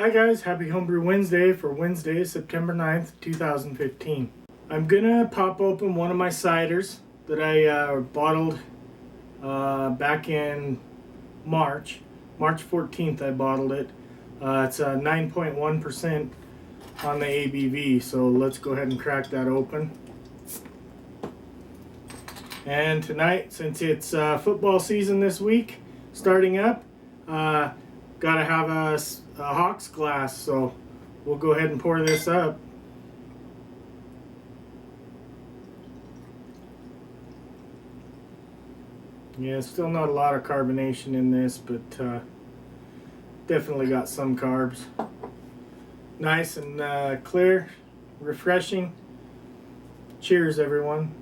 Hi guys, happy Homebrew Wednesday for Wednesday, September 9th, 2015. I'm gonna pop open one of my ciders that I bottled back in March 14th. I bottled it. It's a 9.1% on the ABV, so let's go ahead and crack that open. And tonight, since it's football season this week, starting up, gotta have a Hawks glass, so we'll go ahead and pour this up. Yeah, still not a lot of carbonation in this, but definitely got some carbs. Nice and clear, refreshing. Cheers, everyone.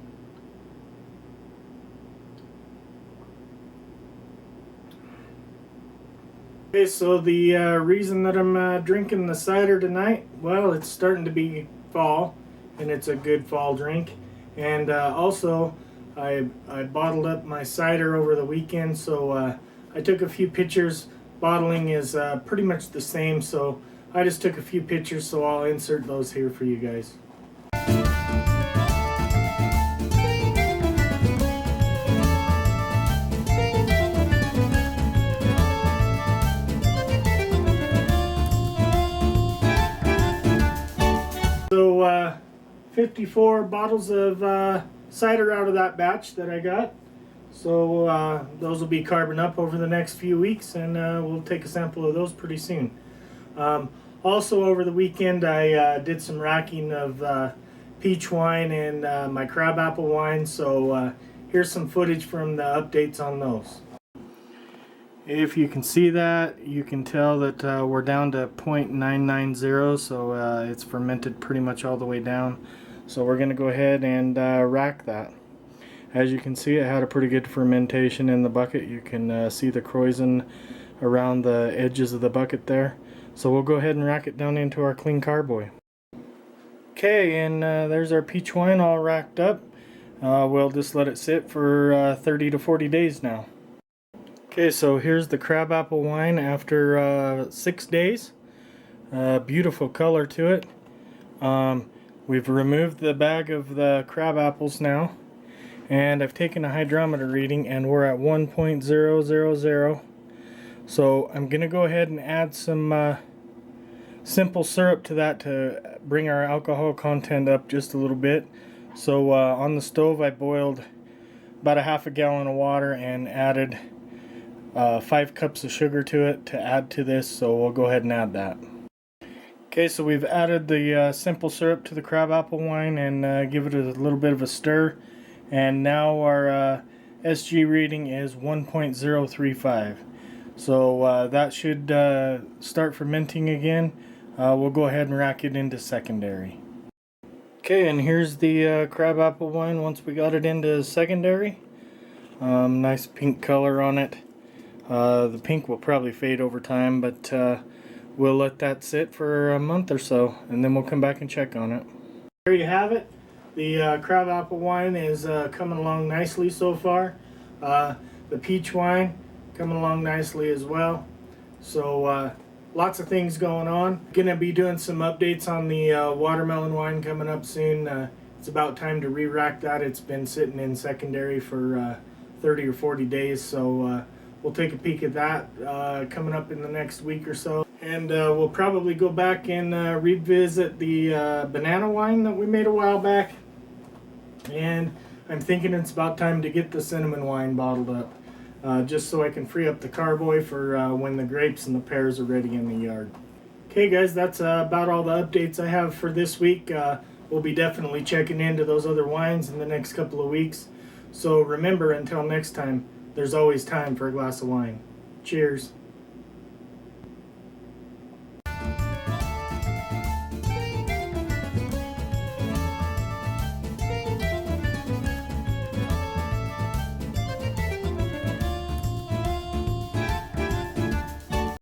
Okay, so the reason that I'm drinking the cider tonight, well, it's starting to be fall, and it's a good fall drink. And also, I bottled up my cider over the weekend, so I took a few pictures. Bottling is pretty much the same, so I just took a few pictures, so I'll insert those here for you guys. So 54 bottles of cider out of that batch that I got. So those will be carbon up over the next few weeks, and we'll take a sample of those pretty soon. Also over the weekend I did some racking of peach wine and my crabapple wine, so here's some footage from the updates on those. If you can see that, you can tell that we're down to 0.990, so it's fermented pretty much all the way down. So we're going to go ahead and rack that. As you can see, it had a pretty good fermentation in the bucket. You can see the krausen around the edges of the bucket there. So we'll go ahead and rack it down into our clean carboy. Okay, and there's our peach wine all racked up. We'll just let it sit for 30 to 40 days now. Okay, so here's the crabapple wine after 6 days. Beautiful color to it. We've removed the bag of the crab apples now, and I've taken a hydrometer reading, and we're at 1.000. So I'm going to go ahead and add some simple syrup to that to bring our alcohol content up just a little bit. So on the stove I boiled about a half a gallon of water and added 5 cups of sugar to it to add to this, so we'll go ahead and add that. Okay, so we've added the simple syrup to the crabapple wine and give it a little bit of a stir, and now our SG reading is 1.035. So that should start fermenting again. We'll go ahead and rack it into secondary. Okay, and here's the crabapple wine once we got it into secondary. Nice pink color on it. The pink will probably fade over time, but we'll let that sit for a month or so, and then we'll come back and check on it. There you have it. The crabapple wine is coming along nicely so far. The peach wine coming along nicely as well. So lots of things going on. Gonna be doing some updates on the watermelon wine coming up soon. It's about time to re-rack that. It's been sitting in secondary for 30 or 40 days, so we'll take a peek at that coming up in the next week or so. And we'll probably go back and revisit the banana wine that we made a while back. And I'm thinking it's about time to get the cinnamon wine bottled up, just so I can free up the carboy for when the grapes and the pears are ready in the yard. Okay guys, that's about all the updates I have for this week. We'll be definitely checking into those other wines in the next couple of weeks. So remember, until next time, there's always time for a glass of wine. Cheers.